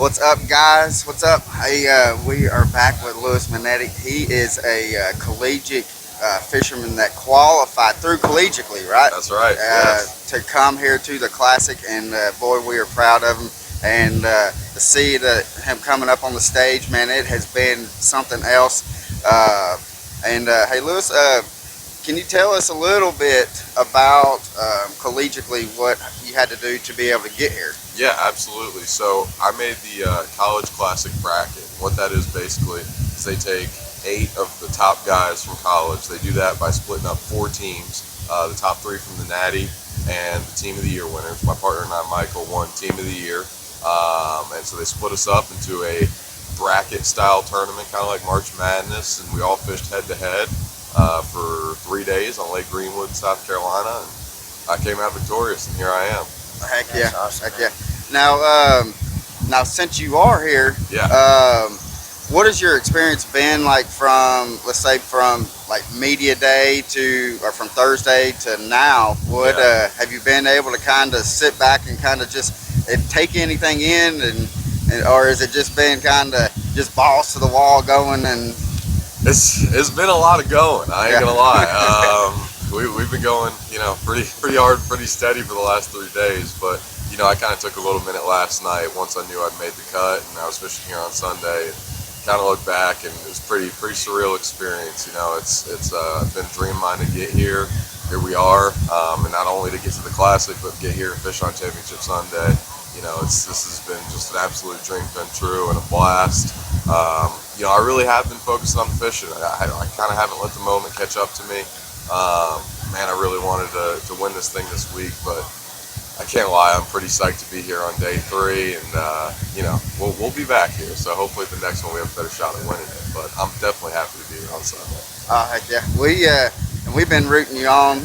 What's up, guys? What's up? Hey, we are back with Louis Monetti. He is a collegiate fisherman that qualified through collegiately, right? That's right. Yes. To come here to the Classic, and boy, we are proud of him. And to see him coming up on the stage, man, it has been something else. Hey, Louis, can you tell us a little bit about collegiately what you had to do to be able to get here? Yeah, absolutely. So I made the College Classic bracket. What that is basically is they take 8 of the top guys from college. They do that by splitting up 4 teams. The top 3 from the Natty and the Team of the Year winners. My partner and I, Michael, won Team of the Year. And so they split us up into a bracket-style tournament, kind of like March Madness, and we all fished head-to-head for 3 days on Lake Greenwood, South Carolina. And I came out victorious, and here I am. Heck yeah! Awesome, Heck yeah! Now, since you are here, Yeah. what has your experience been like from, let's say, from like media day to, or from Thursday to now? What have you been able to kind of sit back and kind of just take anything in, and or has it just been kind of just balls to the wall going? And It's been a lot of going. I ain't gonna lie. We've been going, pretty hard, pretty steady for the last 3 days. But I kind of took a little minute last night once I knew I'd made the cut, and I was fishing here on Sunday. And kind of looked back, and it was pretty surreal experience. It's been a dream of mine to get here. Here we are, and not only to get to the Classic, but get here and fish on Championship Sunday. This has been just an absolute dream come true and a blast. I really have been focused on fishing. I kind of haven't let the moment catch up to me. Man, I really wanted to win this thing this week, but I can't lie, I'm pretty psyched to be here on day 3, and we'll be back here. So hopefully the next one we have a better shot at winning it. But I'm definitely happy to be here on Sunday. heck yeah, we've been rooting you on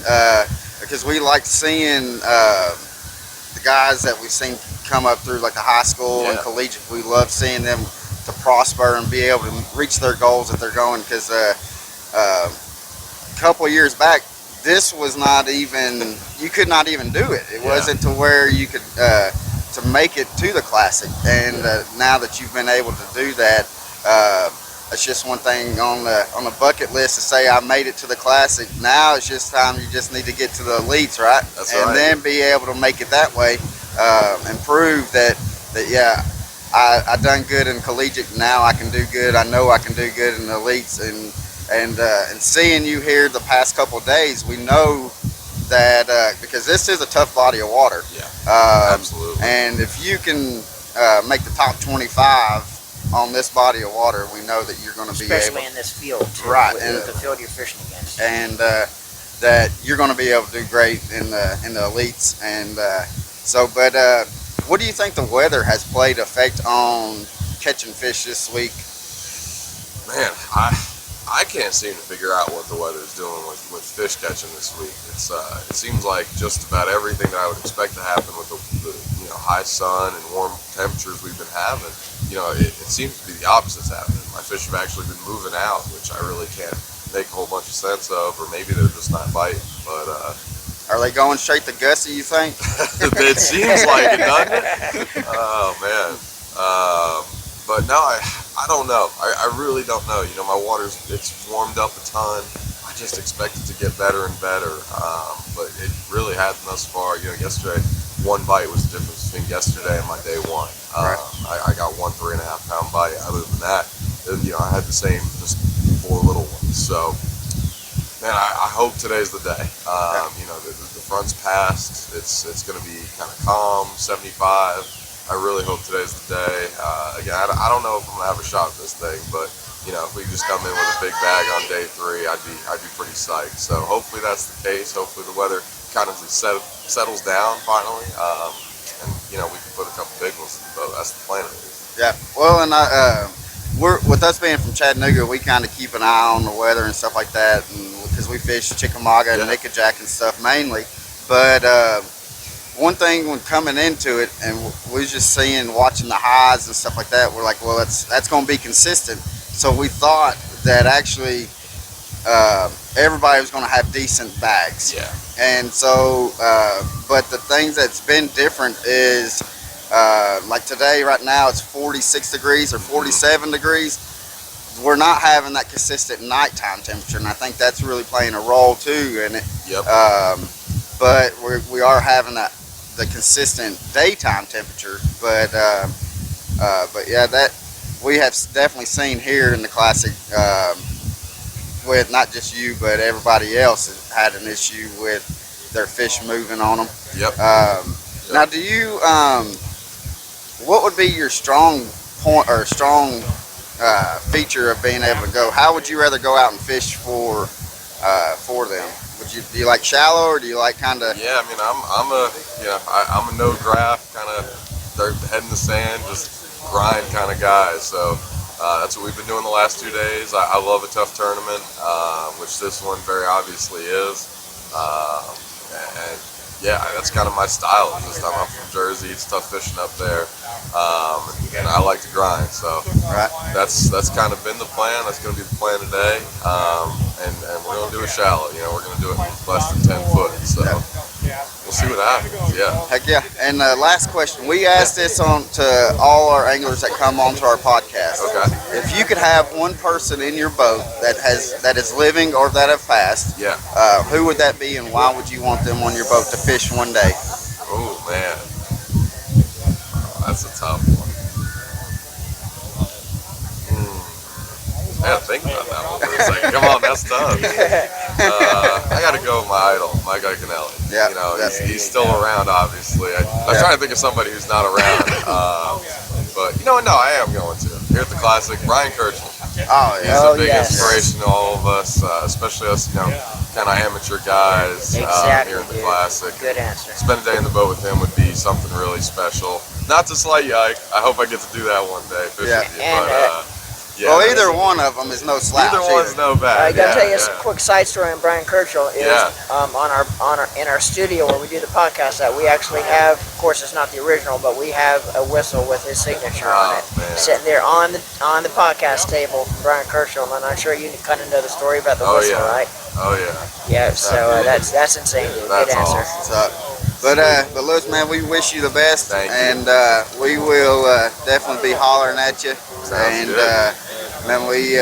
because we like seeing the guys that we've seen come up through like the high school and collegiate. We love seeing them to prosper and be able to reach their goals that they're going, because a couple of years back, this was not even, you could not even do it. It wasn't to where you could to make it to the Classic, and now that you've been able to do that, it's just one thing on the bucket list to say I made it to the Classic. Now it's just time, you just need to get to the elites, right? That's and right. then be able to make it that way, and prove that yeah, I done good in collegiate. Now I can do good. I know I can do good in the elites, and seeing you here the past couple of days, we know that because this is a tough body of water. Yeah, absolutely. And if you can make the top 25 on this body of water, we know that you're going to be able, especially in this field, too, right? with the field you're fishing against, and that you're going to be able to do great in the elites. And but what do you think the weather has played effect on catching fish this week? Man, I can't seem to figure out what the weather's doing with fish catching this week. It seems like just about everything that I would expect to happen with the high sun and warm temperatures we've been having. It seems to be the opposite's happening. My fish have actually been moving out, which I really can't make a whole bunch of sense of, or maybe they're just not biting. But are they going straight to Gussie, you think? it seems like it, doesn't it? Oh man. But no, I don't know. I really don't know. My water's, it's warmed up a ton. I just expect it to get better and better. But it really hasn't thus far. Yesterday, one bite was the difference between yesterday and my day 1. Right. I got one 3.5-pound bite. Other than that, I had the same, just 4 little ones. So, man, I hope today's the day. The front's passed. It's going to be kind of calm, 75. I really hope today's the day. Again, I don't know if I'm gonna have a shot at this thing, but if we just come in with a big bag on day 3, I'd be pretty psyched. So hopefully that's the case. Hopefully the weather kind of settles down finally, and we can put a couple big ones in the boat. That's the plan at least. Yeah. Well, and we're, with us being from Chattanooga, we kind of keep an eye on the weather and stuff like that, and because we fish Chickamauga and Nickajack and stuff mainly, but. One thing when coming into it, and we was just watching the highs and stuff like that, we're like, well, that's going to be consistent. So we thought that actually everybody was going to have decent bags. Yeah. And so, but the things that's been different is Like today, right now, it's 46 degrees or 47 degrees. We're not having that consistent nighttime temperature, and I think that's really playing a role too in it. Yep. But we are having the consistent daytime temperature. But yeah, that we have definitely seen here in the Classic with not just you, but everybody else has had an issue with their fish moving on them. Yep. Now, do you what would be your strong point or strong feature of being able to go? How would you rather go out and fish for them? Do you like shallow, or do you like kind of? Yeah, I mean, I'm a no graph kind of head in the sand, just grind kind of guy. So that's what we've been doing the last 2 days. I love a tough tournament, which this one very obviously is. And yeah, that's kind of my style. I'm from Jersey. It's tough fishing up there, and I like to grind. So that's kind of been the plan. That's going to be the plan today. And we're going to do a shallow. We're going to do it less than 10 foot. So we'll see what happens. Yeah. Heck yeah. And last question. We asked this to all our anglers that come onto our podcast. Okay. If you could have one person in your boat that is living or that have passed, who would that be, and why would you want them on your boat to fish one day? Oh man, that's a tough one. I gotta think about that one for a second. Come on, that's tough. I gotta go with my idol, Mike Iaconelli. Yeah, he's still around, obviously. I was trying to think of somebody who's not around, but no, I am going to. Here at the Classic, Brian Kirchhoff. Oh, He's a big inspiration to all of us, especially us, kind of amateur guys here at the Classic. Good answer. Spend a day in the boat with him would be something really special. Not to slight you, Ike. I hope I get to do that one day. Fish with you, but well, either one of them is no slouch. Either one's no bad. I gotta tell you a quick side story on Brian Kirchhoff is in our studio where we do the podcast that we actually have. Of course, it's not the original, but we have a whistle with his signature on it, sitting there on the podcast table from Brian Kirchhoff. And I'm sure you kind of know the story about the whistle, right? Oh yeah. Yeah. So that's insane. Dude. Good answer. Awesome. But Louis, man, we wish you the best. Thank you. And we will definitely be hollering at you. Sounds good. Man, we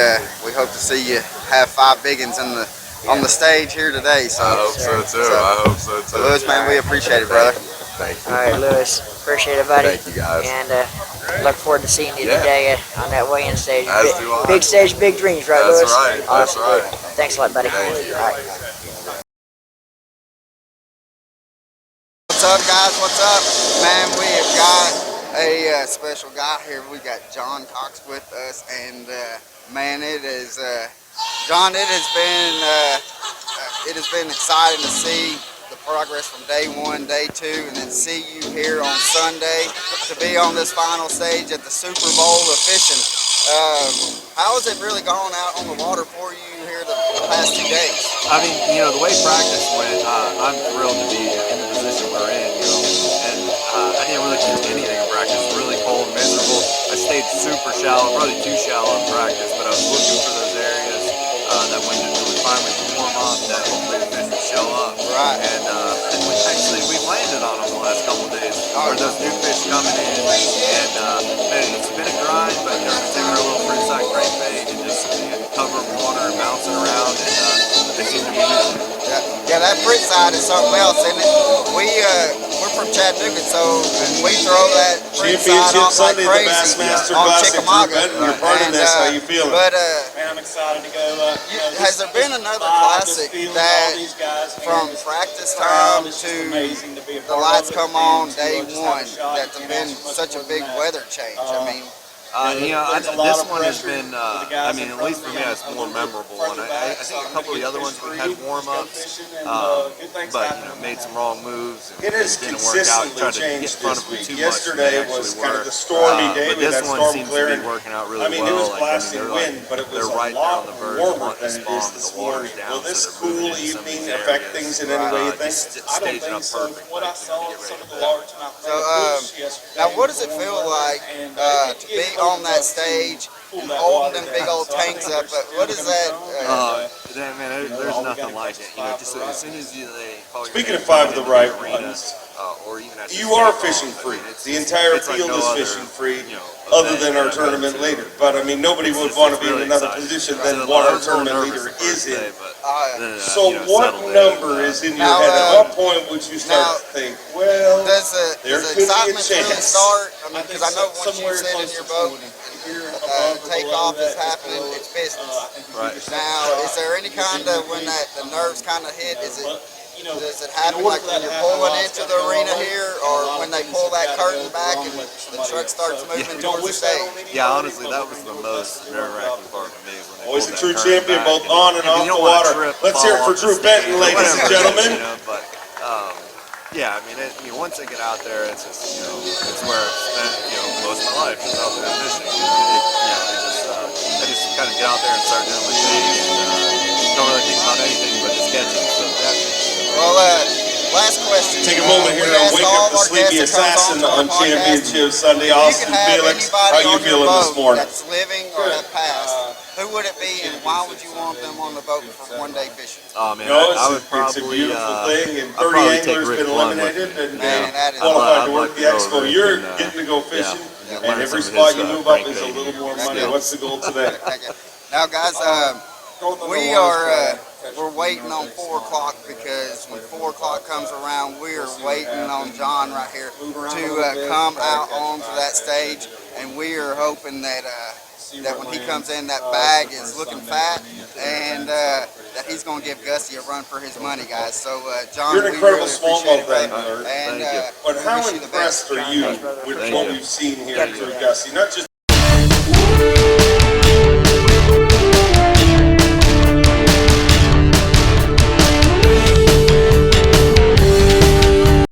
hope to see you have 5 biggins on the stage here today. So I hope so too. Louis, man, we appreciate it, brother. Thank you. All right, Louis. Appreciate it, buddy. Thank you, guys. And look forward to seeing you today on that weigh-in stage. As do I. Big stage, big dreams, right, Louis? That's right. That's right. Thanks a lot, buddy. Thank you. All right. What's up, guys? What's up? Man, we have got a special guy here. We got John Cox with us, and man, it is John. It has been exciting to see the progress from day 1, day 2, and then see you here on Sunday to be on this final stage at the Super Bowl of fishing. How has it really gone out on the water for you here the past 2 days? I mean, the way practice went, I'm thrilled to be in the position we're in, and I didn't really catch anything in practice. Really cold, miserable. I stayed super shallow, probably too shallow in practice, but I was looking for those areas that when we finally warm up, that hopefully the fish would show up. Right. And we landed on them the last couple of days. Or those new fish coming in, and man, it's been a grind, but just taking our little frontside crankbait and just covering water and bouncing around, and they seem to be moving. Yeah, that Fritz side is something else, isn't it? We're from Chattanooga, so we throw that Fritz side off like Sunday, crazy the Bassmaster on Classic. Chickamauga. You're part of this. How you feeling? But man, I'm excited to go. has there been another classic that from practice time to the lights come on day 1 that's been such a big weather change? I mean. This one has been, I mean, at least for me, it's more memorable one. I think a couple of the other ones we had warm-ups, but, made some wrong moves. It has consistently changed this week. Yesterday was kind of the stormy day. But this one seems to be working out really well. I mean, it was blasting wind, but it was a lot warmer than it is this morning. Will this cool evening affect things in any way, you think? I don't think so. What I saw some of the large So, now what does it feel like to be on that stage and holding them big old tanks up? What is that? Man, there's nothing like it. You know, just as soon as they call your Speaking name of five of the into right arena, ones, or even at the you are state fishing ball, free. I mean, The entire it's like field no is other, fishing free, you know, other event than our that I've been tournament to. leader. But I mean, nobody would It's want to be really in another exciting. position So than I what our was a little tournament nervous leader the first is in. day, but then, So you know, what settled in, number is in your Now, head? At what point would you start to think, well, does there the could be a excitement really chance? start? I mean, because I know once you sit in your boat, takeoff is happening, it's business. Right. Now, is there any kind of, when the nerves kind of hit, does it happen like when you're pulling into the arena here, or when they pull that curtain back and the truck starts moving towards the stage? Yeah, honestly, that was the most nerve-wracking part for me. Is when they Always a pulled that true curtain champion, back both and, on and off you the don't wanna water. trip, Let's hear it fall for off Drew the stage, Benton, or ladies and whatever it is, gentlemen. you know, but yeah, I mean, once they get out there, it's just, you know, it's where I've spent, you know, most of my life is out there fishing. I just kind of get out there and start doing my thing, and don't really think about anything but just catching. So Well, last question. Take a moment here We to ask wake all up the our sleepy guests that comes assassin to our on podcast, Championship Sunday. if you Austin could have Felix, anybody how you on your feeling this boat morning? that's living or have passed, who would it be, and why would you want them on the boat for one-day fishing? oh man, No, I would it's a probably, beautiful thing, and I'd 30 probably take anglers Rick been Blunt eliminated with me. and Man, that is qualified to I'd work like the to go expo. over You're and, getting to go fishing, learn and every some of spot his, you move up is a crankbait. little more money. Yeah. What's the goal today? Now, guys, we're waiting on 4 o'clock, because when 4 o'clock comes around, we are waiting on John right here to come out onto that stage, and we are hoping that that when he comes in, that bag is looking fat, and that he's going to give Gussie a run for his money, guys. So, John, You're an we incredible really appreciate smallmouth it, brother. angler. And Thank you. But we how wish you the best. impressed are you with Thank what you. we've seen here through Gussie? Not just